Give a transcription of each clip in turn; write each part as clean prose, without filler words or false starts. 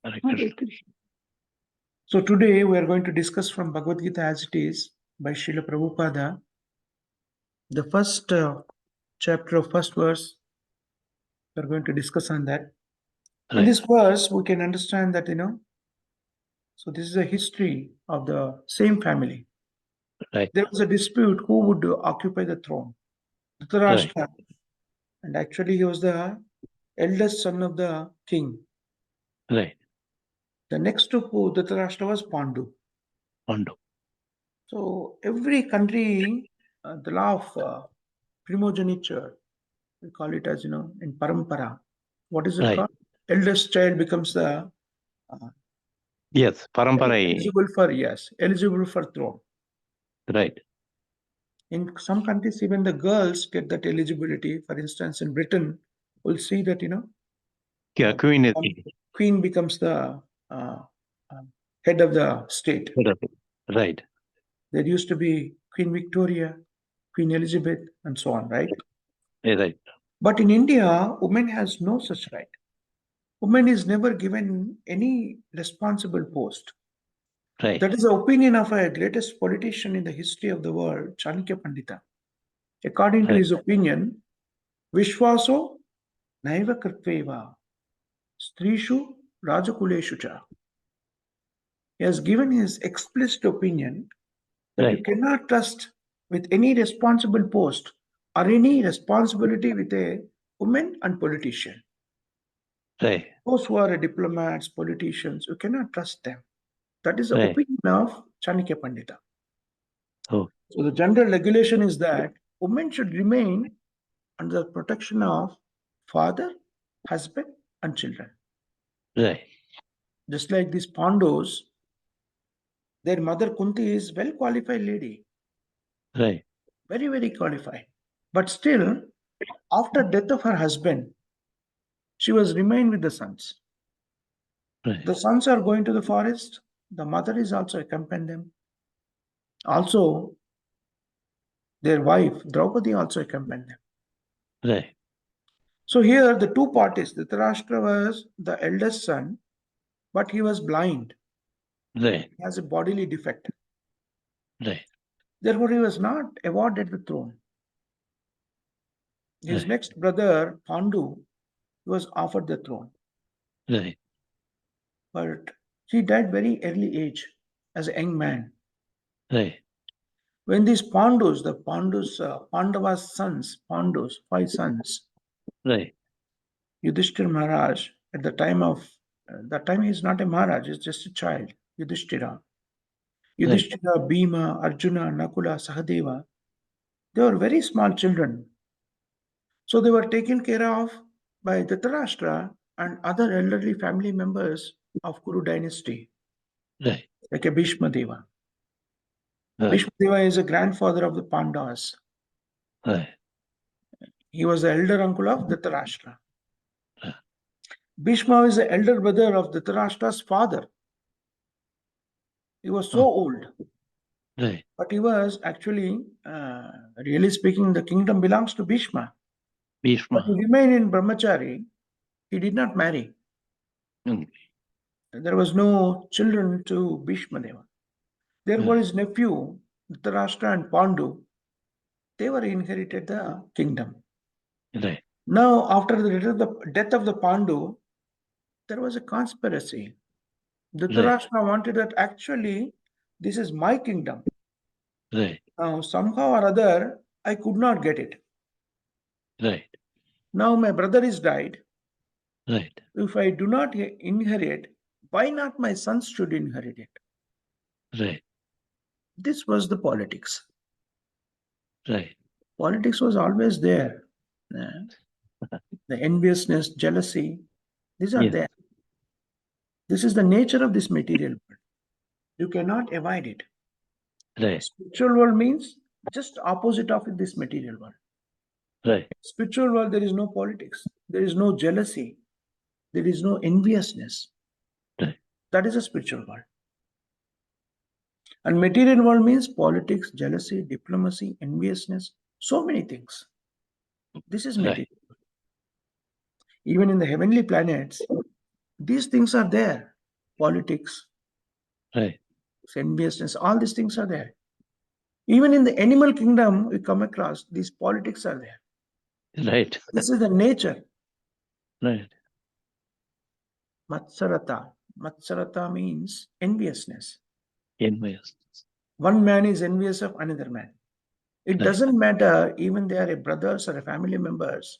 Hare Hare Krishna. Krishna. So today we are going to discuss from Bhagavad Gita as it is by Srila PRabhupada. The first chapter of first verse, we are going to discuss on that. In Right. this verse, we can understand that, so this is a history of the same family. Right. There was a dispute who would occupy the throne. Dhritarashtra, and actually he was the eldest son of the king. Right. The next to Dhritarashtra was Pandu. Pandu. So every country, the law of primogeniture, we call it as, in parampara. What is it Right. called? Eldest child becomes the Yes. Parampara. eligible for throne. Right. In some countries, even the girls get that eligibility. For instance, in Britain, we'll see that, Yeah, Queen is queen becomes the uh, head of the state. right. There used to be Queen Victoria, Queen Elizabeth, and so on, right? Yeah, right. But in India, woman has no such right. Woman is never given any responsible post. Right. That is the opinion of a greatest politician in the history of the world, Chanakya Pandita. According to Right. his opinion, Vishwaso naiva kartveva strishu rajakuleshu cha. He has given his explicit opinion that you Right. cannot trust with any responsible post or any responsibility with a woman and politician. Right. Those who are diplomats, politicians, you cannot trust them. That is the Right. opinion of Chanakya Pandita. Oh. So the general regulation is that women should remain under the protection of father, husband, and children. Right. Just like these Pandus, their mother Kunti is well qualified lady, Right. very, very qualified. But still, after death of her husband, she was remained with the sons. Right. The sons are going to the forest. The mother is also accompanying them. Also, their wife Draupadi also accompanied them. Right. So here the two parties, Dhritarashtra was the eldest son, but he was blind. Right. He has a bodily defect. Right. Therefore, he was not awarded the throne. His Right. next brother, Pandu, was offered the throne. Right. But he died very early age as a young man. Right. When these Pandus, Pandava's sons, Pandus, 5 sons, Right. Yudhishthira Maharaj, at the time of, that time he's not a Maharaj, he's just a child, Yudhishthira. Yudhishthira, Bhima, Arjuna, Nakula, Sahadeva, they were very small children. So they were taken care of by Dhritarashtra and other elderly family members of Kuru dynasty, Right. like a Bhishma Deva. Right. Bhishma Deva is a grandfather of the Pandavas. Right. He was the elder uncle of Dhritarashtra. Right. Bhishma is the elder brother of Dhritarashtra's father. He was so old. Right. But he was actually, really speaking, the kingdom belongs to Bhishma. But Bhishma. he remained in Brahmachari. He did not marry. Mm. There was no children to Bhishma Deva. Therefore, his nephew, Dhritarashtra and Pandu, they were inherited the kingdom. Right. Now, after the death of the Pandu, there was a conspiracy. Dhritarashtra wanted that actually this is my kingdom. Right. Now, somehow or other, I could not get it. Right. Now my brother is died. Right. If I do not inherit, why not my sons should inherit it? Right. This was the politics. Right. Politics was always there. The enviousness, jealousy, these are Yes. there. This is the nature of this material world. You cannot avoid it. Right. Spiritual world means just opposite of this material world. Right. Spiritual world, there is no politics. There is no jealousy. There is no enviousness. Right. That is a spiritual world. And material world means politics, jealousy, diplomacy, enviousness, so many things. This is material. Right. Even in the heavenly planets, These things are there. Politics, Right. enviousness, all these things are there. Even in the animal kingdom, we come across these politics are there. Right. This is the nature. Right. Matsarata. Matsarata means enviousness. Envious. One man is envious of another man. It Right. doesn't matter, even they are a brothers or a family members.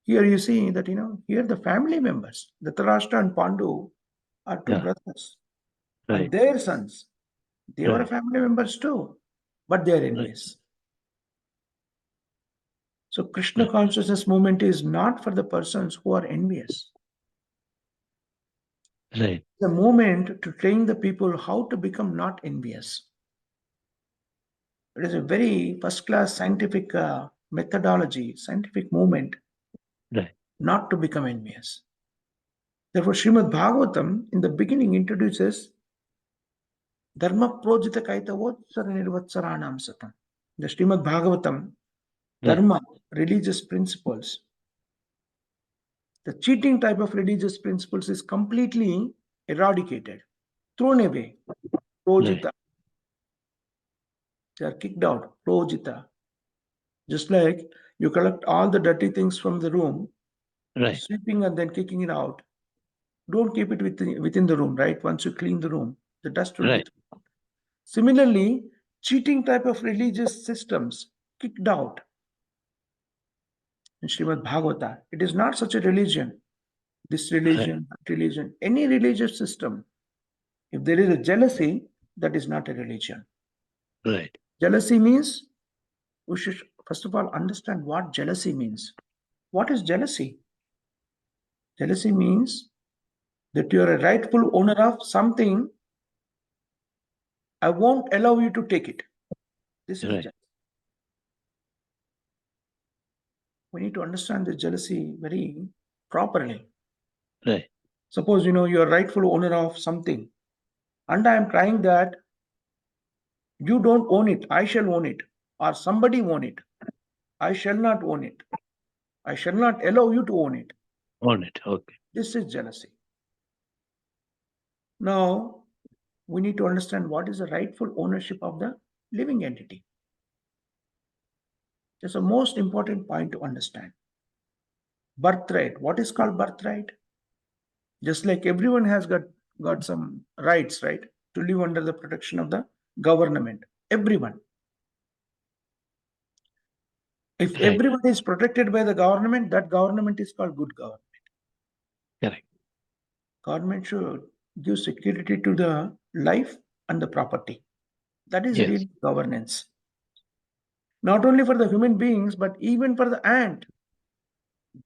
Here you see that, here the family members, Dhritarashtra and Pandu are two Yeah. brothers. Right. And their sons, they were Right. family members too, but they are envious. So Krishna Right. consciousness movement is not for the persons who are envious. Right. The movement to train the people how to become not envious. It is a very first-class scientific methodology, scientific movement, Right. not to become envious. Therefore, Srimad Bhagavatam in the beginning introduces Dharma Projita Kaitavotsara Nirvatsaranam Satam. The Srimad Bhagavatam, Right. Dharma, religious principles. The cheating type of religious principles is completely eradicated, thrown away. Projita. Right. They are kicked out. Projita. Just like you collect all the dirty things from the room, Right. sweeping and then kicking it out. Don't keep it within the room, right? Once you clean the room, the dust will be Right. thrown out. Similarly, cheating type of religious systems kicked out in Srimad Bhagavata. It is not such a religion. This religion, that religion, any religious system. If there is a jealousy, that is not a religion. Right. Jealousy means we should first of all understand what jealousy means. What is jealousy? Jealousy means that you are a rightful owner of something. I won't allow you to take it. This is Right. jealousy. We need to understand the jealousy very properly. Right. Suppose you are rightful owner of something, and I am trying that you don't own it, I shall own it, or somebody own it. I shall not own it. I shall not allow you to own it. On it. Okay. This is jealousy. Now, we need to understand what is the rightful ownership of the living entity. That's the most important point to understand. Birthright. What is called birthright? Just like everyone has got some rights, right, to live under the protection of the government. Everyone. If Right. everyone is protected by the government, that government is called good government. Correct. Government should give security to the life and the property. That is Yes. real governance. Not only for the human beings, but even for the ant.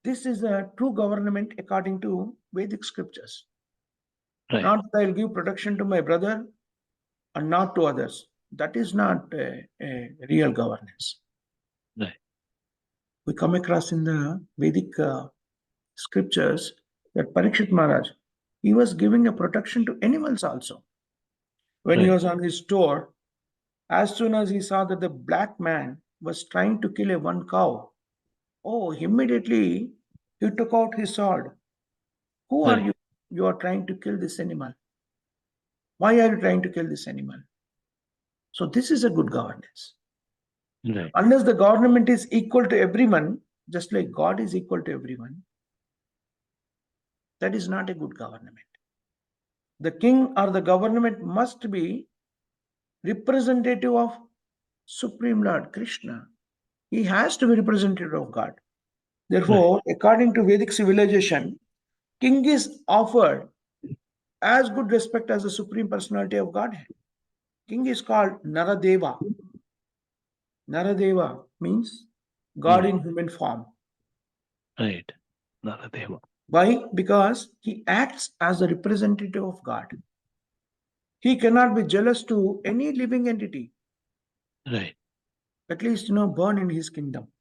This is a true government according to Vedic scriptures. Right. Not that I'll give protection to my brother and not to others. That is not a real governance. Right. We come across in the Vedic scriptures that Parikshit Maharaj, he was giving a protection to animals also. When he Right. was on his tour, as soon as he saw that the black man was trying to kill one cow, immediately he took out his sword. Who are Right. you? You are trying to kill this animal. Why are you trying to kill this animal? So this is a good governance. Right. Unless the government is equal to everyone, just like God is equal to everyone, that is not a good government. The king or the government must be representative of Supreme Lord Krishna. He has to be representative of God. Therefore, according to Vedic civilization, king is offered as good respect as the Supreme Personality of Godhead. King is called Naradeva. Naradeva means God in human form. Right. Naradeva. Why? Because he acts as a representative of God. He cannot be jealous to any living entity. Right. At least, born in his kingdom.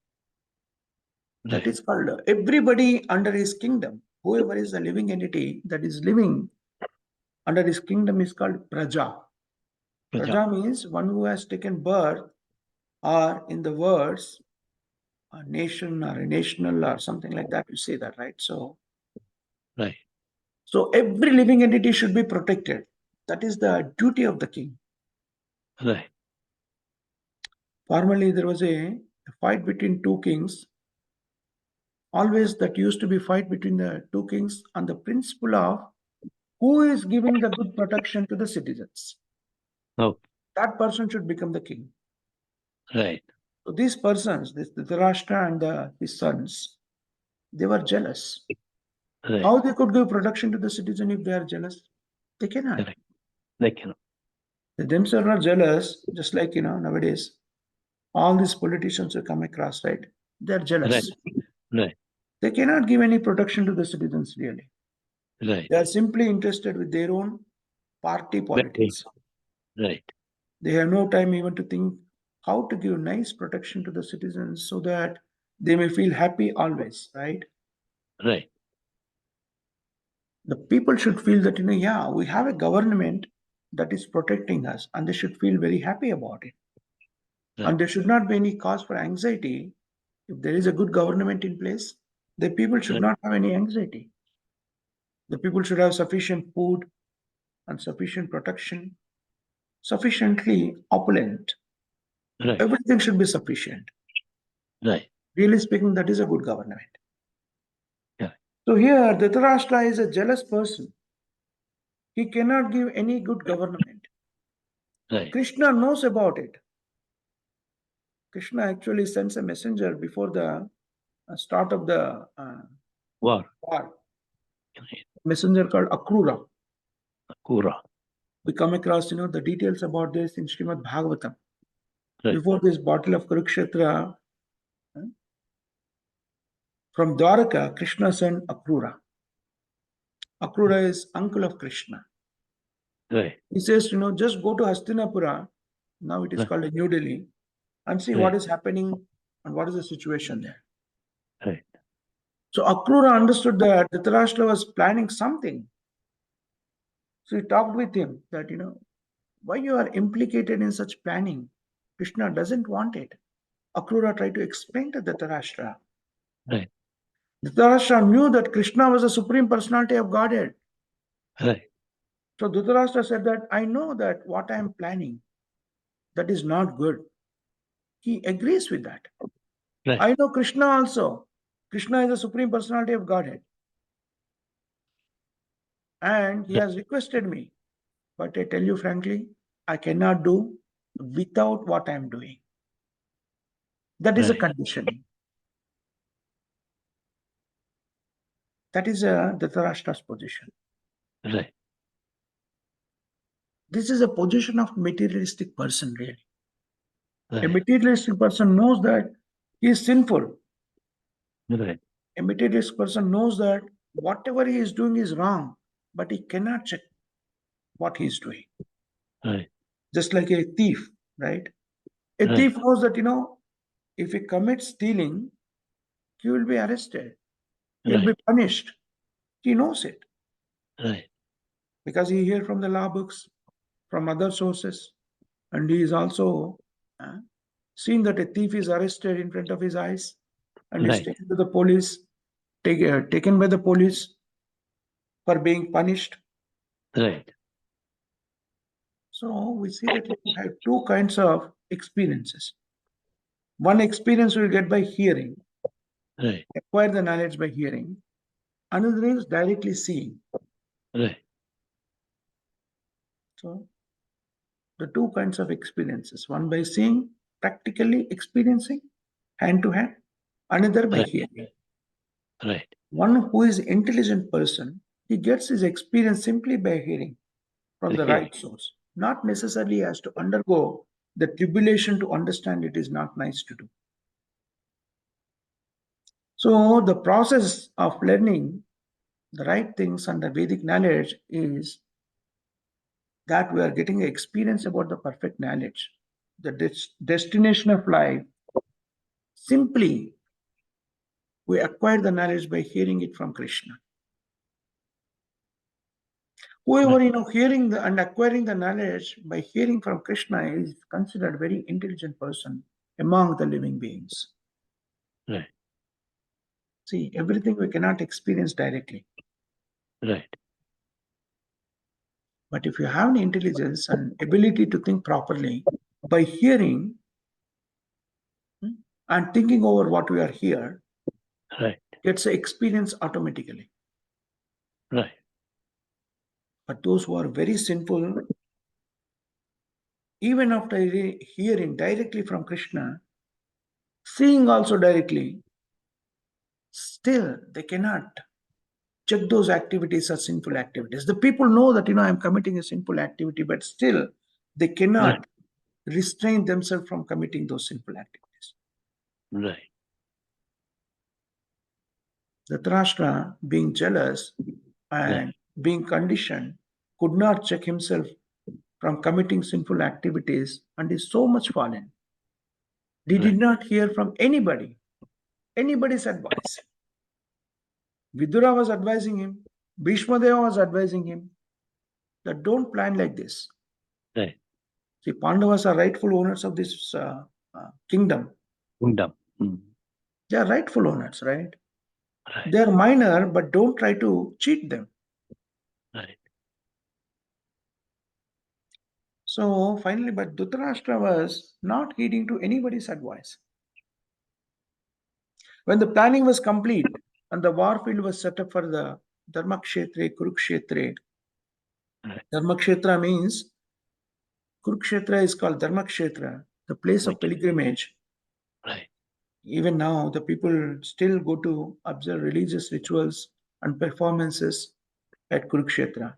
That Right. is called everybody under his kingdom. Whoever is a living entity that is living under his kingdom is called Praja. Praja. Praja means one who has taken birth, or in the words, a nation or a national or something like that. You say that, right? So, Right. So every living entity should be protected. That is the duty of the king. Right. Formerly, there was a fight between two kings. Always that used to be fight between the two kings on the principle of who is giving the good protection to the citizens. Oh, That person should become the king. right. So these persons, this Dhritarashtra and his sons, they were jealous. Right. How they could give protection to the citizen if they are jealous? They cannot. Correct. They cannot. They themselves are jealous, just like nowadays. All these politicians who come across, right? They're jealous. Right. They cannot give any protection to the citizens, really. Right. They are simply interested with their own party politics. Right. They have no time even to think how to give nice protection to the citizens so that they may feel happy always, right? Right. The people should feel that, yeah, we have a government that is protecting us, and they should feel very happy about it. Right. And there should not be any cause for anxiety. If there is a good government in place, the people should not have any anxiety. The people should have sufficient food and sufficient protection, sufficiently opulent. Right. Everything should be sufficient. Right. Really speaking, that is a good government. Yeah. So here, Dhritarashtra is a jealous person. He cannot give any good government. Right. Krishna knows about it. Krishna actually sends a messenger before the start of the War. war. Right. Messenger called Akrura. Kura. We come across, the details about this in Srimad Bhagavatam. Right. Before this battle of Kurukshetra, from Dwaraka, Krishna sent Akrura. Akrura is uncle of Krishna. Right. He says, just go to Hastinapura, now it is Right. called New Delhi, and see what is happening and what is the situation there. Right. So Akrura understood that Dhritarashtra was planning something. So he talked with him that, why you are implicated in such planning? Krishna doesn't want it. Akrura tried to explain to Dhritarashtra. Right. Dhritarashtra knew that Krishna was the supreme personality of Godhead. Right. So Dhritarashtra said that I know that what I am planning, that is not good. He agrees with that. Right. I know Krishna also. Krishna is the supreme personality of Godhead. And he has requested me. But I tell you frankly, I cannot do without what I am doing. That is a Right. conditioning. That is a Dhritarashtra's position. Right. This is a position of materialistic person, really. A Right. materialistic person knows that he is sinful. Right. A materialistic person knows that whatever he is doing is wrong, but he cannot check what he is doing. Right. Just like a thief, right? A Right. thief knows that, if he commits stealing, he will be arrested. He will be Right. punished. He knows it Right. because he hears from the law books, from other sources, and he is also seen that a thief is arrested in front of his eyes and is Right. taken to the police, taken by the police for being punished. Right. So we see that you have two kinds of experiences. One experience we get by hearing, Right. acquire the knowledge by hearing. Another is directly seeing. Right. So the two kinds of experiences, one by seeing, practically experiencing, hand to hand, another by Right. hearing. Right. One who is intelligent person, he gets his experience simply by hearing from the right source, not necessarily has to undergo the tribulation to understand it is not nice to do. So the process of learning the right things and the Vedic knowledge is that we are getting an experience about the perfect knowledge, the destination of life. Simply, we acquire the knowledge by hearing it from Krishna. Whoever, hearing and acquiring the knowledge by hearing from Krishna is considered a very intelligent person among the living beings. Right. See, everything we cannot experience directly. Right. But if you have an intelligence and ability to think properly, by hearing and thinking over what we are here, Right. gets an experience automatically. Right. But those who are very sinful, even after hearing directly from Krishna, seeing also directly, still they cannot check those activities as sinful activities. The people know that, I'm committing a sinful activity, but still they cannot restrain themselves from committing those sinful activities. Right. Dhritarashtra, being jealous and being conditioned, could not check himself from committing sinful activities and is so much fallen. He did not hear from anybody's advice. Vidura was advising him, Bhishma Deva was advising him that don't plan like this. Right. See, Pandavas are rightful owners of this kingdom. Kingdom. They are rightful owners, right? Right. They are minor, but don't try to cheat them. Right. So finally, but Dhritarashtra was not heeding to anybody's advice. When the planning was complete and the war field was set up for the Dharmakshetra, Kurukshetra. Right. Dharmakshetra means Kurukshetra is called Dharmakshetra, the place of pilgrimage. Right. Even now, the people still go to observe religious rituals and performances at Kurukshetra.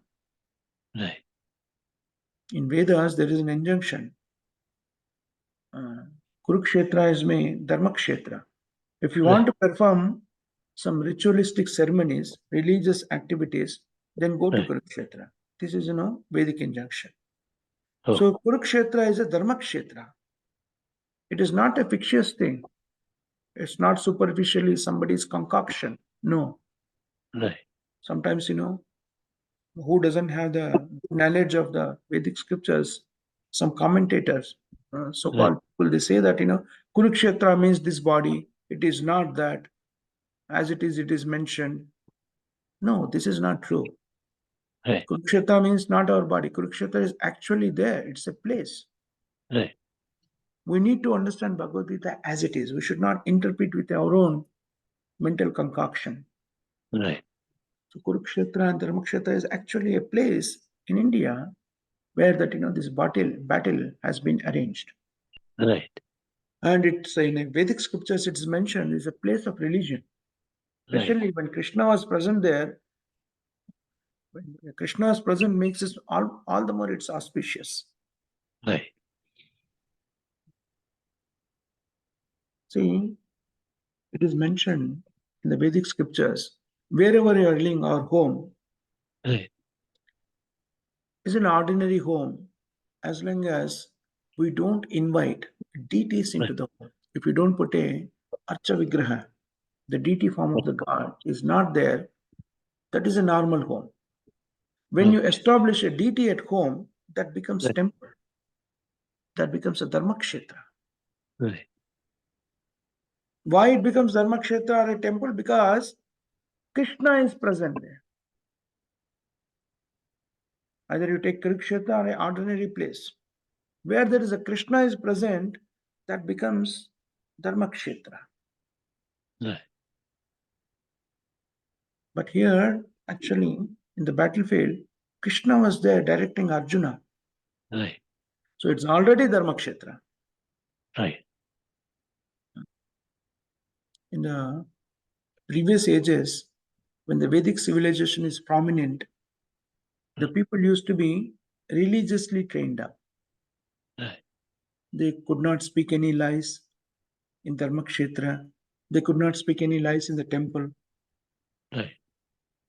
Right. In Vedas, there is an injunction. Kurukshetra is made Dharmakshetra. If you want to perform some ritualistic ceremonies, religious activities, then go to Kurukshetra. This is, Vedic injunction. Oh. So Kurukshetra is a Dharmakshetra. It is not a fictitious thing. It's not superficially somebody's concoction. No. Right. Sometimes, who doesn't have the knowledge of the Vedic scriptures, some commentators, so-called people, they say that, Kurukshetra means this body. It is not that. As it is mentioned. No, this is not true. Right. Kurukshetra means not our body. Kurukshetra is actually there. It's a place. Right. We need to understand Bhagavad Gita as it is. We should not interpret with our own mental concoction. Right. So Kurukshetra and Dharmakshetra is actually a place in India where that, this battle has been arranged. Right. And it's in the Vedic scriptures, it's mentioned, it's a place of religion. Especially when Krishna was present there, when Krishna is present, makes it all the more it's auspicious. Right. See, it is mentioned in the Vedic scriptures, wherever you are living, our home is an ordinary home as long as we don't invite deities into the home. If you don't put a Archa Vigraha, the deity form of the god is not there, that is a normal home. When you establish a deity at home, that becomes temple. That becomes a Dharmakshetra. Right. Why it becomes Dharmakshetra or a temple? Because Krishna is present there. Either you take Kurukshetra or an ordinary place. Where there is a Krishna is present, that becomes Dharmakshetra. Right. But here, actually, in the battlefield, Krishna was there directing Arjuna. Right. So it's already Dharmakshetra. Right. In the previous ages, when the Vedic civilization is prominent, the people used to be religiously trained up. Right. They could not speak any lies in Dharmakshetra. They could not speak any lies in the temple. Right.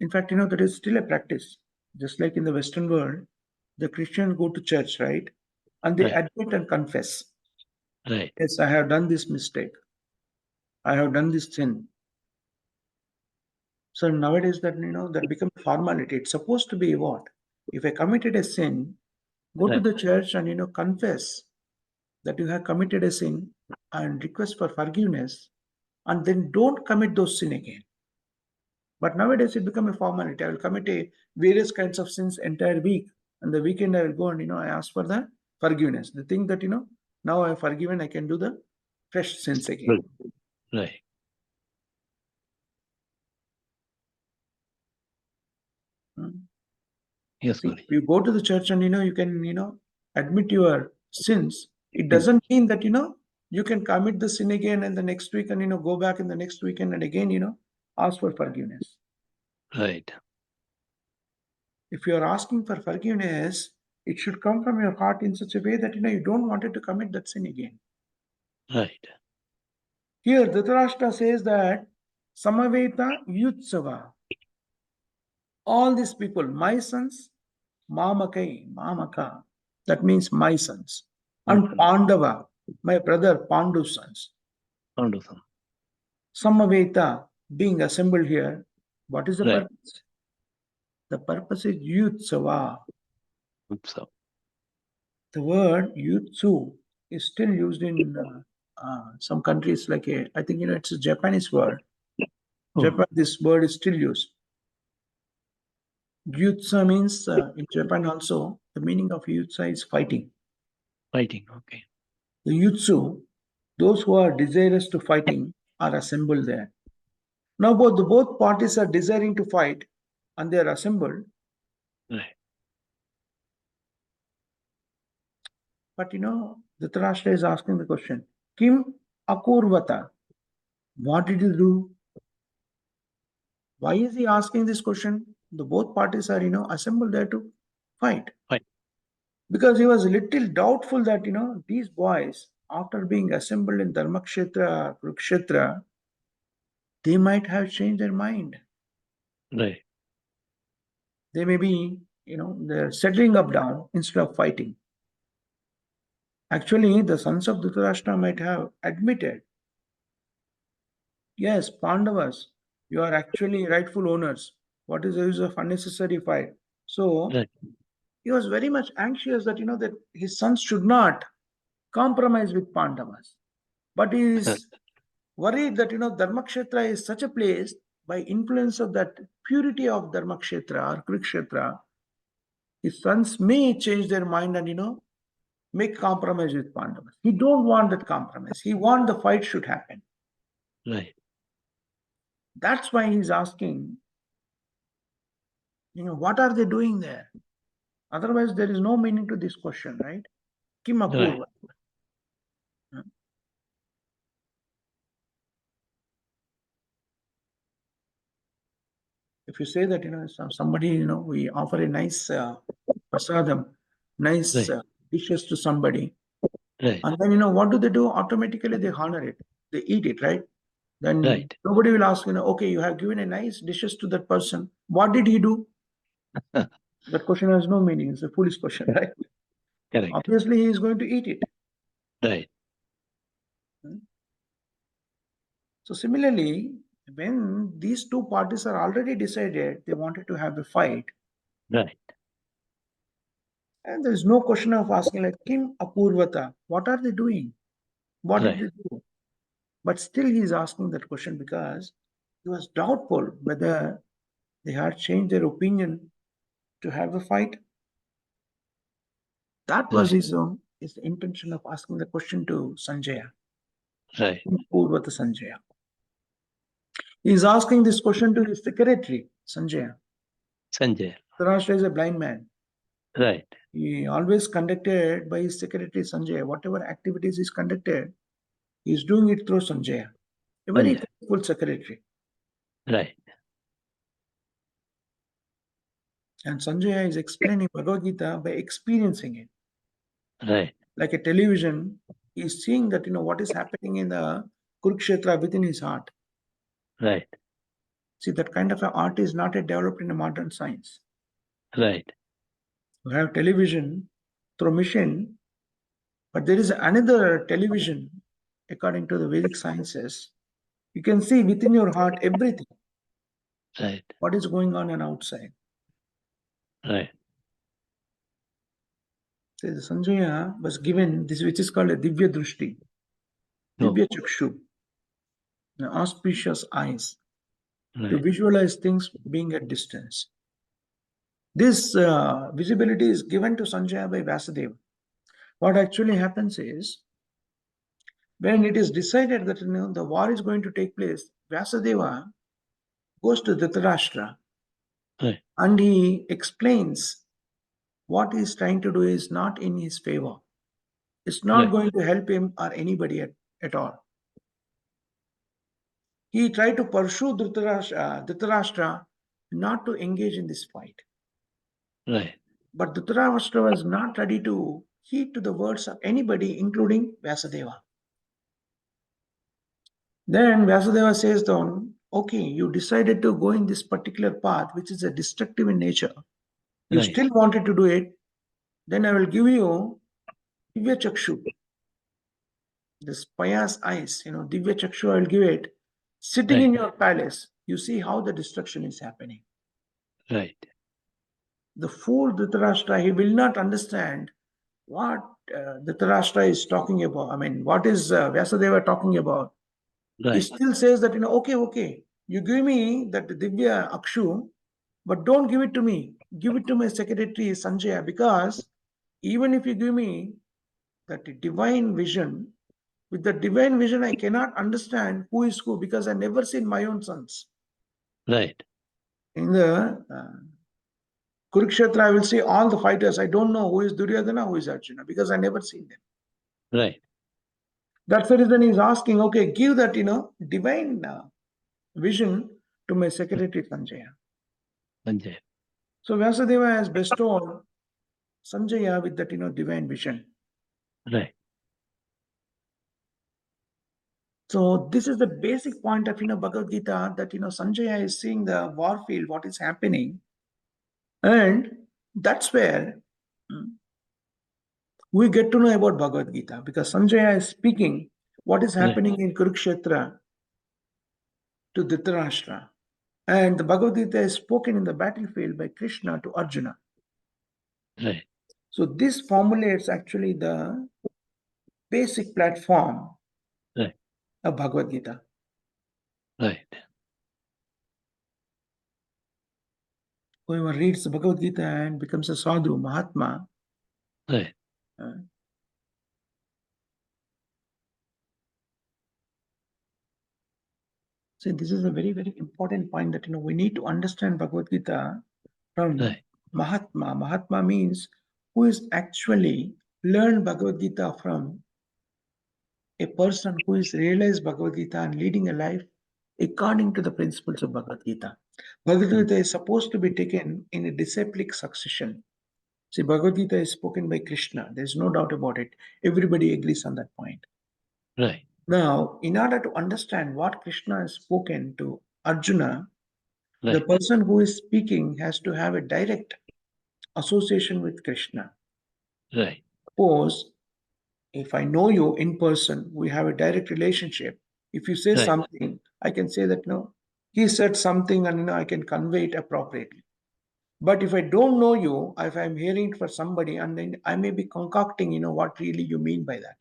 In fact, that is still a practice. Just like in the Western world, the Christians go to church, right? And they admit and confess. Right. Yes, I have done this mistake. I have done this sin. So nowadays that, that becomes formality. It's supposed to be what? If I committed a sin, go to the church and, confess that you have committed a sin and request for forgiveness, and then don't commit those sin again. But nowadays it become a formality. I will commit various kinds of sins entire week. and the weekend I will go and I ask for the forgiveness. The thing that now I have forgiven, I can do the fresh sins again. Right. Yes, See, Guru. you go to the church and you can admit your sins. It doesn't mean that you can commit the sin again and the next week and go back in the next weekend and again ask for forgiveness. Right. If you are asking for forgiveness, it should come from your heart in such a way that you don't want it to commit that sin again. Right. Here, Dhritarashtra says that Samaveta Yutsava. All these people, my sons, Mamaka, that means my sons, and Pandava, my brother Pandu's sons. Wonderful. Samaveta being assembled here, what is the Right. purpose? The purpose is Yutsava. So, The word Yutsu is still used in some countries, like I think it's a Japanese word. Japan, this word is still used. Yutsa means in Japan also the meaning of Yutsa is fighting. fighting. Okay. The Yutsu, those who are desirous to fighting, are assembled there. Now both parties are desiring to fight, and they are assembled. Right. But Dhritarashtra is asking the question: Kim akurvata? What did you do? Why is he asking this question? The both parties are assembled there to fight. Fight. Because he was a little doubtful that these boys, after being assembled in Dharmakshetra, Kurukshetra, they might have changed their mind. Right. They may be they're settling up down instead of fighting. Actually, the sons of Dhritarashtra might have admitted, yes, Pandavas, you are actually rightful owners. What is the use of unnecessary fight? So Right. he was very much anxious that that his sons should not compromise with Pandavas. But he is worried that Dharmakshetra is such a place, by influence of that purity of Dharmakshetra or Kurukshetra, his sons may change their mind and make compromise with Pandavas. He don't want that compromise. He want the fight should happen. Right. That's why he's asking, what are they doing there? Otherwise, there is no meaning to this question, right? Kim apurva. If you say that somebody we offer a nice prasadam, nice Right. dishes to somebody, Right. and then what do? Automatically they honor it, they eat it, right? Then Right. nobody will ask, okay, you have given a nice dishes to that person, what did he do? That question has no meaning. It's a foolish question, right? Correct. Obviously he is going to eat it. Right. So similarly, when these two parties are already decided they wanted to have a fight, Right. and there is no question of asking like Kim Apurvata, what are they doing? What did they do? But still he is asking that question because he was doubtful whether they had changed their opinion to have a fight. That was his intention of asking the question to Sanjaya. Right. Purvata Sanjaya. He is asking this question to his secretary, Sanjaya. Sanjay. Dhritarashtra is a blind man. Right. He always conducted by his secretary Sanjaya. Whatever activities is conducted, he is doing it through Sanjaya. A very Sanjay. faithful secretary. Right. And Sanjaya is explaining Bhagavad Gita by experiencing it. Right. Like a television, he is seeing that what is happening in the Kurukshetra within his heart. Right. See, that kind of an art is not yet developed in a modern science. Right. You have television through machine, but there is another television, according to the Vedic sciences. You can see within your heart everything. Right. What is going on outside. Right. So Sanjaya was given this, which is called a Divya Drushti, Divya Chakshu, auspicious eyes, to Right. visualize things being at distance. This visibility is given to Sanjaya by Vyasadeva. What actually happens is, when it is decided that the war is going to take place, Vyasadeva goes to Dhritarashtra Right. and he explains what he is trying to do is not in his favor. It's not Right. going to help him or anybody at all. He tried to pursue Dhritarashtra not to engage in this fight. Right. But Dhritarashtra was not ready to heed to the words of anybody, including Vyasadeva. Then Vyasadeva says, okay, you decided to go in this particular path, which is a destructive in nature. You Right. still wanted to do it. Then I will give you Divya Chakshu, this pious eyes, Divya Chakshu, I will give it. Sitting in Right. your palace, you see how the destruction is happening. Right. The fool Dhritarashtra, he will not understand what Dhritarashtra is talking about. I mean, what is Vyasadeva talking about? He Right. still says that, okay, you give me that Divya Akshu, but don't give it to me. Give it to my secretary Sanjaya, because even if you give me that divine vision, with the divine vision, I cannot understand who is who, because I never seen my own sons. Right. In the Kurukshetra, I will see all the fighters. I don't know who is Duryodhana, who is Arjuna, because I never seen them. Right. That's the reason he's asking, okay, give that, divine vision to my secretary Sanjaya. Sanjay. So Vyasadeva has bestowed Sanjaya with that, divine vision. Right. So this is the basic point of, Bhagavad Gita, that, Sanjaya is seeing the war field, what is happening. And that's where we get to know about Bhagavad Gita, because Sanjaya is speaking what is happening in Kurukshetra to Dhritarashtra. And the Bhagavad Gita is spoken in the battlefield by Krishna to Arjuna. Right. So this formulates actually the basic platform Right. of Bhagavad Gita. Right. Whoever reads the Bhagavad Gita and becomes a sadhu, Mahatma, Right. See, this is a very, very important point, that we need to understand Bhagavad Gita from Right. Mahatma. Mahatma means who is actually learned Bhagavad Gita from a person who is realized Bhagavad Gita and leading a life according to the principles of Bhagavad Gita. Bhagavad Gita is supposed to be taken in a disciplic succession. See, Bhagavad Gita is spoken by Krishna. There's no doubt about it. Everybody agrees on that point. Right. Now, in order to understand what Krishna has spoken to Arjuna, the Right. person who is speaking has to have a direct association with Krishna. Right. Suppose if I know you in person, we have a direct relationship. If you say Right. something, I can say that, he said something, and I can convey it appropriately. But if I don't know you, if I'm hearing it for somebody, and then I may be concocting, what really you mean by that.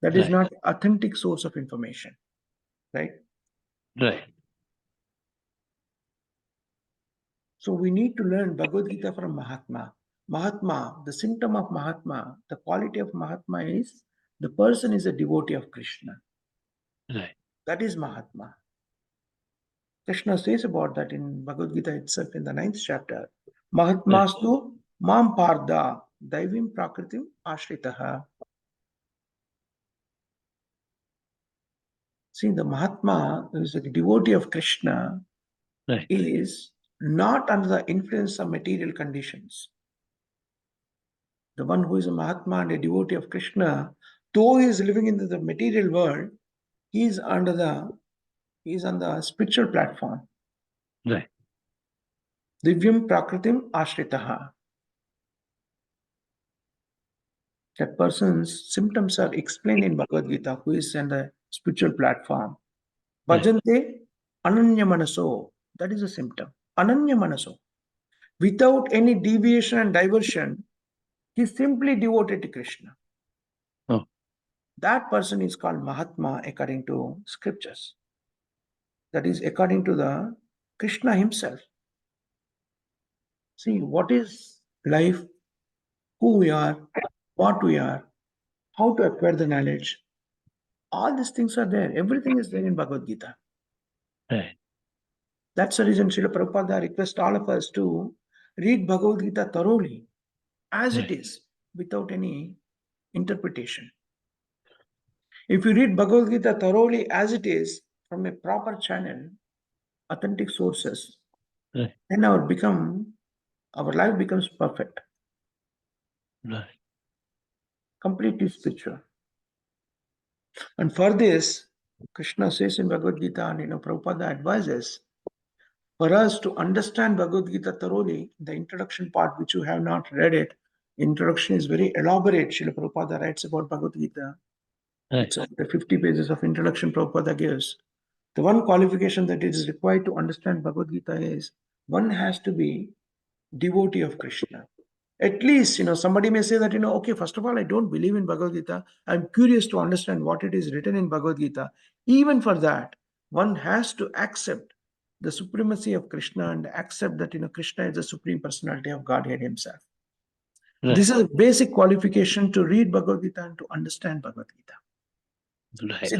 That is Right. not authentic source of information, right? Right. So we need to learn Bhagavad Gita from Mahatma. Mahatma, the symptom of Mahatma, the quality of Mahatma is the person is a devotee of Krishna. Right. That is Mahatma. Krishna says about that in Bhagavad Gita itself in the 9th chapter. Mahatmastu mam parda daivim prakritim ashritaha. See, the Mahatma, who is a devotee of Krishna, Right. is not under the influence of material conditions. The one who is a Mahatma and a devotee of Krishna, though he is living in the material world, he is on the spiritual platform. Right. Divyam prakritim ashritaha. That person's symptoms are explained in Bhagavad Gita, who is on the spiritual platform. Right. Bhajante ananya manaso. That is a symptom. Ananya manaso. Without any deviation and diversion, he is simply devoted to Krishna. Oh. That person is called Mahatma according to scriptures. That is according to the Krishna himself. See, what is life, who we are, what we are, how to acquire the knowledge. All these things are there. Everything is there in Bhagavad Gita. Right. That's the reason Srila Prabhupada requests all of us to read Bhagavad Gita thoroughly, as it Right. is, without any interpretation. If you read Bhagavad Gita thoroughly as it is, from a proper channel, authentic sources, Right. then our life becomes perfect, Right. completely spiritual. And for this, Krishna says in Bhagavad Gita, and Prabhupada advises for us to understand Bhagavad Gita thoroughly. The introduction part, which you have not read it, introduction is very elaborate. Srila Prabhupada writes about Bhagavad Gita. Right. It's the 50 pages of introduction Prabhupada gives. The one qualification that is required to understand Bhagavad Gita is one has to be devotee of Krishna. At least, somebody may say that, okay, first of all, I don't believe in Bhagavad Gita. I'm curious to understand what it is written in Bhagavad Gita. Even for that, one has to accept the supremacy of Krishna and accept that, Krishna is the supreme personality of Godhead himself. Right. This is a basic qualification to read Bhagavad Gita and to understand Bhagavad Gita. Right. See,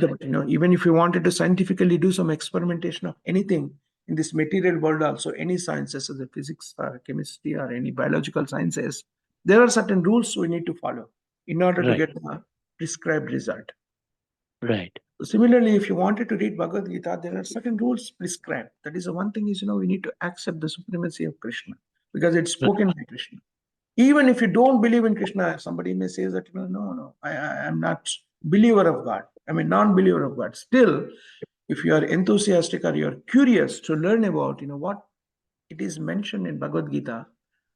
even if you wanted to scientifically do some experimentation of anything in this material world, also any sciences, the physics or chemistry or any biological sciences, there are certain rules we need to follow in order to Right. get the prescribed result. Right. Similarly, if you wanted to read Bhagavad Gita, there are certain rules prescribed. That is the one thing is, we need to accept the supremacy of Krishna because it's spoken by Krishna. Even if you don't believe in Krishna, somebody may say that, no, I am not believer of God. I'm a non-believer of God. Still, if you are enthusiastic or you're curious to learn about, what it is mentioned in Bhagavad Gita,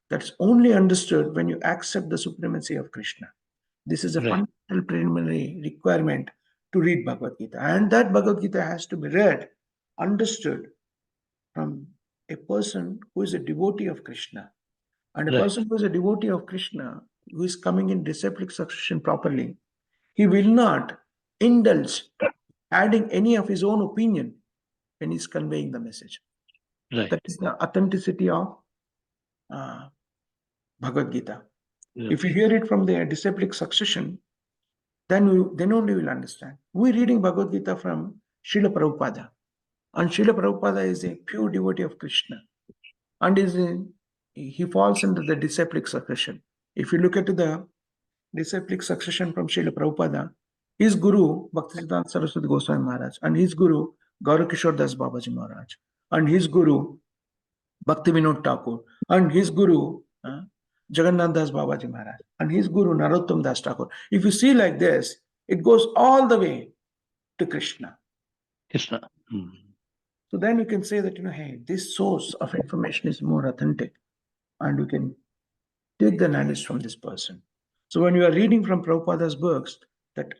that's only understood when you accept the supremacy of Krishna. This is a Right. fundamental preliminary requirement to read Bhagavad Gita. And that Bhagavad Gita has to be read, understood from a person who is a devotee of Krishna. And a Right. person who is a devotee of Krishna, who is coming in disciplic succession properly, he will not indulge adding any of his own opinion when he's conveying the message. Right. That is the authenticity of Bhagavad Gita. Yeah. If you hear it from the disciplic succession, then only you will understand. We're reading Bhagavad Gita from Srila Prabhupada. And Srila Prabhupada is a pure devotee of Krishna. And he falls into the disciplic succession. If you look at the disciplic succession from Srila Prabhupada, his guru, Bhaktisiddhanta Saraswati Goswami Maharaj, and his guru, Gaurkishore Das Babaji Maharaj, and his guru, Bhakti Vinod Thakur, and his guru, Jagannath Das Babaji Maharaj, and his guru, Narottam Das Thakur. If you see like this, it goes all the way to Krishna. Krishna. So then you can say that, hey, this source of information is more authentic, and you can take the knowledge from this person. So when you are reading from Prabhupada's books, that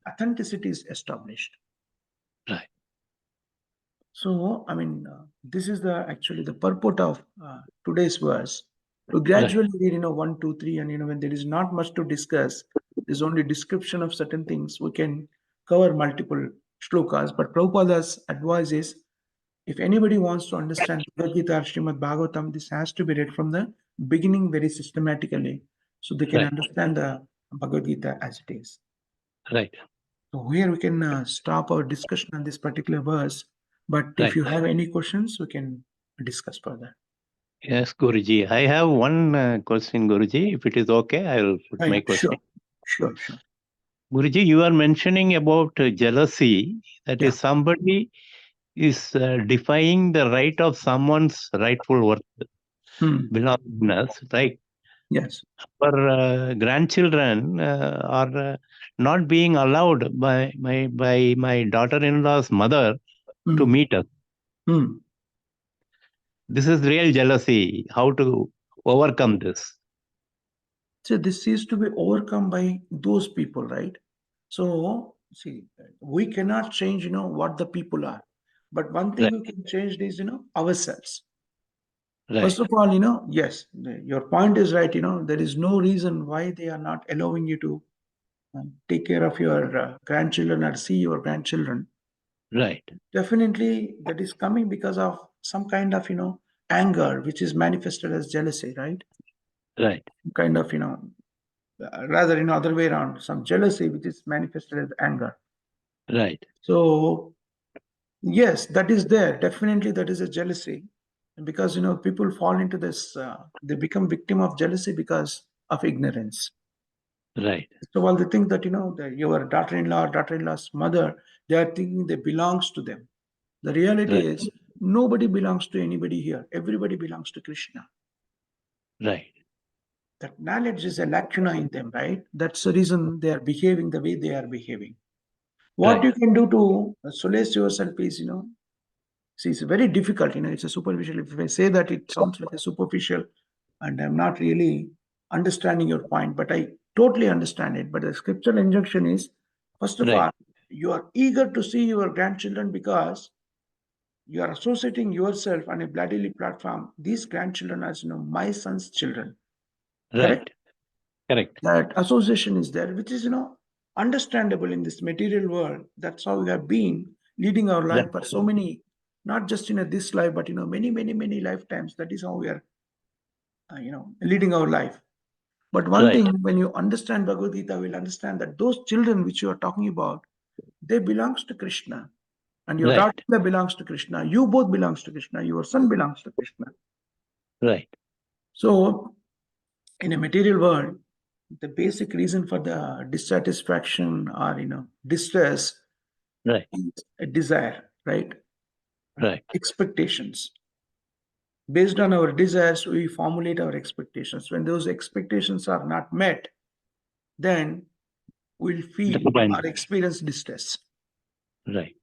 authenticity is established. Right. So, this is actually the purport of today's verse. To gradually read, 1, 2, 3, and when there is not much to discuss, there's only description of certain things. We can cover multiple shlokas, but Prabhupada's advice is, if anybody wants to understand Bhagavad Gita or Srimad Bhagavatam, this has to be read from the beginning very systematically, so they can understand the Bhagavad Gita as it is. Right. So here we can stop our discussion on this particular verse. But if you have any questions, we can discuss further. Yes, Guruji. I have one question, Guruji. If it is okay, I will put my question. Sure. Guruji, you are mentioning about jealousy. That is, somebody is defying the right of someone's rightful worth, belongingness, right? Yes. Our grandchildren are not being allowed by my daughter-in-law's mother to meet us. This is real jealousy. How to overcome this? So this is to be overcome by those people, right? So see, we cannot change, what the people are. But one thing we can change is, ourselves. Right. First of all, yes, your point is right. There is no reason why they are not allowing you to take care of your grandchildren or see your grandchildren. Right. Definitely that is coming because of some kind of, anger, which is manifested as jealousy, right? Right. Kind of, rather, other way around, some jealousy, which is manifested as anger. Right. So, yes, that is there. Definitely, that is a jealousy. Because, people fall into this, they become victim of jealousy because of ignorance. Right. So while they think that, your daughter-in-law, daughter-in-law's mother, they are thinking they belongs to them. The reality Right. is nobody belongs to anybody here. Everybody belongs to Krishna. Right. That knowledge is a lacuna in them, right? That's the reason they are behaving the way they are behaving. What Right. you can do to solace yourself is, see, it's very difficult, it's a superficial. If I say that, it sounds like a superficial, and I'm not really understanding your point, but I totally understand it. But the scriptural injunction is, first of Right. all, you are eager to see your grandchildren because you are associating yourself on a bloodily platform. These grandchildren as my son's children. Right. Correct. That association is there, which is understandable in this material world. That's how we have been leading our life for so many, not just in this life, but many, many, many lifetimes. That is how we are leading our life. But one Right. thing, when you understand Bhagavad Gita, you will understand that those children which you are talking about, they belongs to Krishna, and your Right. daughter belongs to Krishna. You both belongs to Krishna. Your son belongs to Krishna. Right. So, in a material world, the basic reason for the dissatisfaction or distress Right. is a desire, right? Right. Expectations. Based on our desires, we formulate our expectations. When those expectations are not met, then we'll feel or experience distress. Right.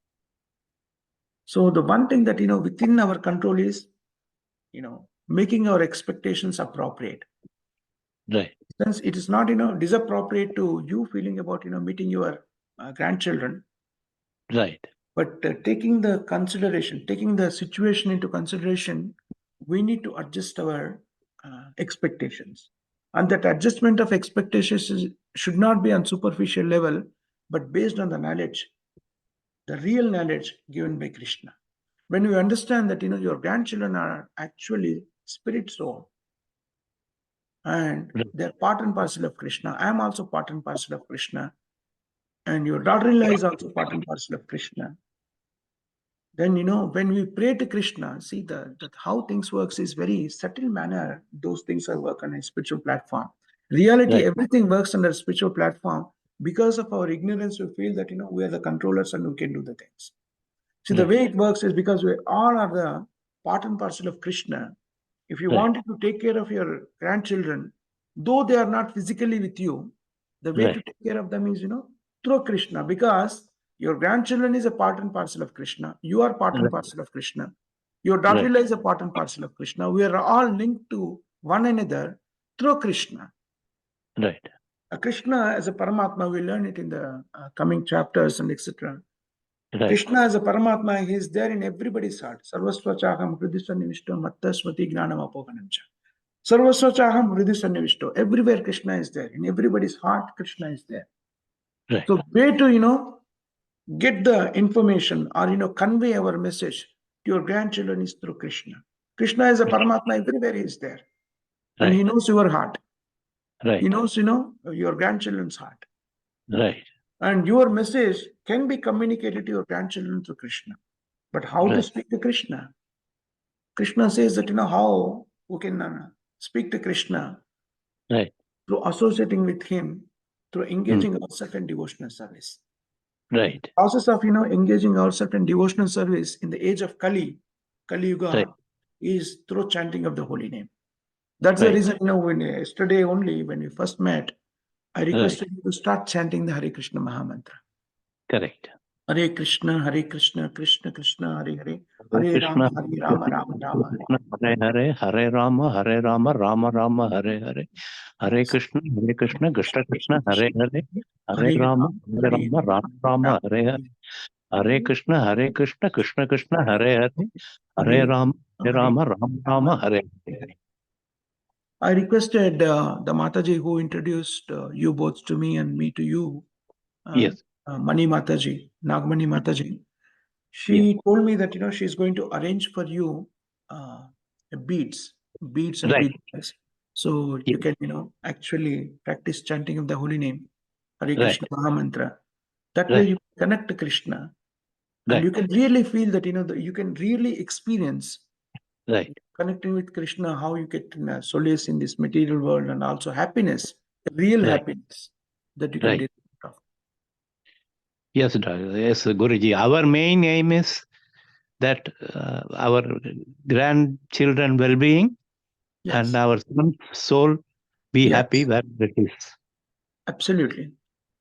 So the one thing that within our control is making our expectations appropriate. Right. Since it is not disappropriate to you feeling about meeting your grandchildren, Right. but taking the situation into consideration, we need to adjust our expectations. And that adjustment of expectations should not be on superficial level, but based on the knowledge, the real knowledge given by Krishna. When you understand that your grandchildren are actually spirit soul, and they're part and parcel of Krishna. I am also part and parcel of Krishna, and your daughter-in-law is also part and parcel of Krishna. Then when we pray to Krishna, see that how things works is very subtle manner. Those things are work on a spiritual platform. Reality, everything works on a spiritual platform. Because of our ignorance, we feel that we are the controllers and we can do the things. See, the way it works is because we all are the part and parcel of Krishna. If you wanted to take care of your grandchildren, though they are not physically with you, the way to take care of them is through Krishna, because your grandchildren is a part and parcel of Krishna. You are part and parcel of Krishna. Your daughter-in-law is a part and parcel of Krishna. We are all linked to one another through Krishna. Right. Krishna as a Paramatma, we learn it in the coming chapters and etc. Right. Krishna as a Paramatma, he is there in everybody's heart. Sarvasva chaham hridhi sannivishto matta smati gnanam apoganamcha. Sarvasva chaham hridhi sannivishto. Everywhere Krishna is there. In everybody's heart, Krishna is there. Right. So way to get the information or convey our message to your grandchildren is through Krishna. Krishna is a Paramatma, everywhere he is there. And he knows your heart. Right. He knows your grandchildren's heart. Right. And your message can be communicated to your grandchildren through Krishna. But how to speak to Krishna? Krishna says that how we can speak to Krishna through associating with him, through engaging ourselves in devotional service. Right. The process of engaging ourselves in devotional service in the age of Kali Yuga, is through chanting of the holy name. That's the reason when yesterday only when we first met, I requested you to start chanting the Hare Krishna Mahamantra. Correct. Hare Krishna, Krishna Krishna, Hare Hare, Hare Rama, Rama Rama, Hare Hare, Hare Rama, Rama Rama, Hare Hare, Hare Krishna, Krishna Krishna, Hare Hare, Hare Rama, Rama Rama, Hare Hare, Hare Krishna, Krishna Krishna, Hare Hare, Hare Rama, Rama Hare Hare. I requested the Mataji who introduced you both to me and me to you, Mani Mataji, Nagmani Mataji. She told me that she's going to arrange for you beads and Right. beads. So you can, actually practice chanting of the holy name, Hare Krishna Mahamantra. That way Right. you connect to Krishna, and Right. you can really feel that, you can really experience Right. connecting with Krishna, how you get solace in this material world, and also happiness, real Right. happiness that you can Right. derive from. Yes, Guruji. Our main aim is that our grandchildren well-being Yes. and our soul be Yes. happy where it is. Absolutely.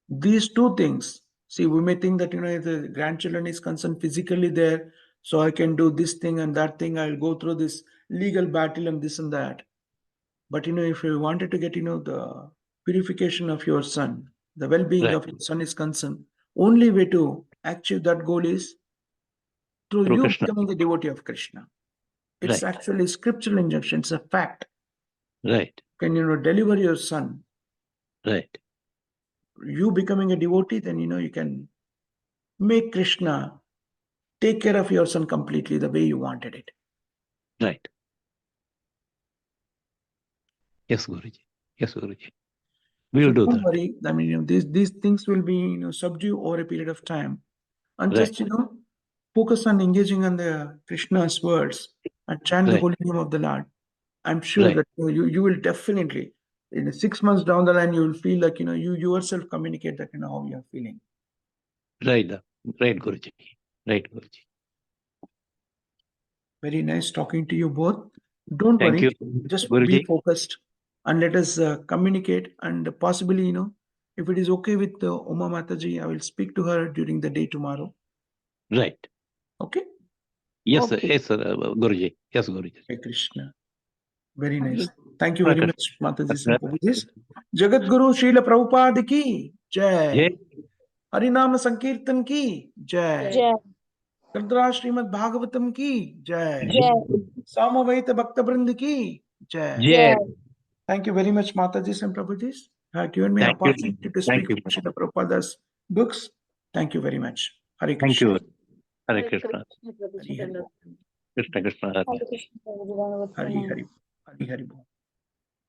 These two things. See, we may think that, if the grandchildren is concerned physically there, so I can do this thing and that thing, I'll go through this legal battle and this and that. But, if you wanted to get, the purification of your son, the well-being Right. of your son is concerned, only way to achieve that goal is through Through you Krishna. becoming a devotee of Krishna. It's Right. actually scriptural injunction. It's a fact. Right. Can deliver your son, Right. you becoming a devotee, then you can make Krishna take care of your son completely the way you wanted it. Right. Yes, Guruji. Yes, Guruji. We'll So do don't that. worry. I mean, these things will be subdue over a period of time, and Right. just focus on engaging on the Krishna's words and chant the Right. holy name of the Lord. I'm sure Right. that you will definitely, in 6 months down the line, you will feel like you yourself communicate that how you are feeling. Right. Right, Guruji. Right, Guruji. Very nice talking to you both. Don't Thank worry, you, just be Guruji. focused and let us communicate. And possibly, if it is okay with Uma Mataji, I will speak to her during the day tomorrow. Right. Okay? Yes, Okay. yes, Guruji. Yes, Guruji. Hare Krishna. Very nice. Thank you very much, Mataji and Prabhuji. Jagat Guru Srila Prabhupada ki Jai. Harinama Sankirtan ki Jai. Jai. Gardra Srimad Bhagavatam ki Jai. Jai. Samavaita Bhakta Vrind ki Jai. Jai. Thank you very much, Mataji and Prabhuji. Have given me an Thank you. opportunity to Thank speak you. about Srila Prabhupada's books. Thank you very much. Hare Thank Krishna. you. Hare Krishna. Hare Hare. Krishna Krishna. Hare Krishna. Hare Hare. Hare Hare.